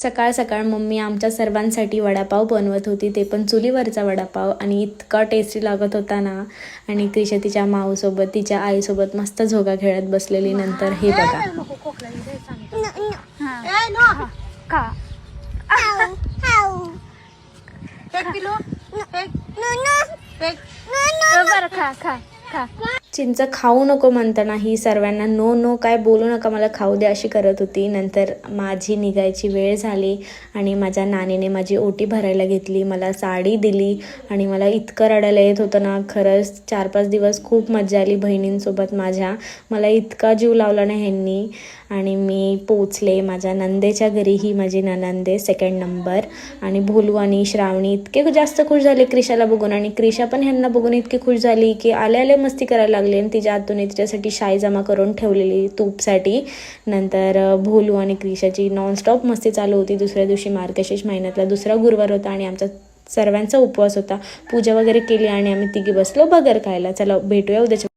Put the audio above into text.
सकाळ सकाळ मम्मी आमच्या सर्वांसाठी वडापाव बनवत होती, ते पण चुलीवरचा वडापाव, आणि इतका टेस्टी लागत होता ना. आणि क्रिशा तिच्या माऊसोबत तिच्या आईसोबत मस्त झोगा खेळत बसलेली. नंतर हे बघा, चिंच खाऊ नको म्हणताना ही सर्वांना नो नो काय बोलू नका, मला खाऊ दे अशी करत होती. नंतर माझी निघायची वेळ झाली आणि माझ्या नानीने माझी ओटी भरायला घेतली, मला साडी दिली आणि मला इतकं रडायला येत होतं ना. खरंच 4-5 दिवस खूप मजा आली बहिणींसोबत माझ्या. मला इतका जीव लावला ना ह्यांनी. आणि मी पोचले माझ्या नंदेच्या घरी. ही माझी ननंदे 2nd नंबर. आणि भोलू आणि श्रावणी इतके जास्त खुश झाले क्रिशाला बघून, आणि क्रिशा पण ह्यांना बघून इतकी खुश झाली की आले आले मस्ती करायला लागली. आणि तिच्या आतून तिच्यासाठी शाई जमा करून ठेवलेली तूपसाठी. नंतर भोलू आणि क्रिशाची नॉनस्टॉप मस्ती चालू होती. दुसऱ्या दिवशी मार्गशीर्ष महिन्यातला दुसरा गुरुवार होता आणि आमचा सर्वांचा उपवास होता. पूजा वगैरे केली आणि आम्ही तिघी बसलो भगर खायला. चला भेटूया उद्याच्या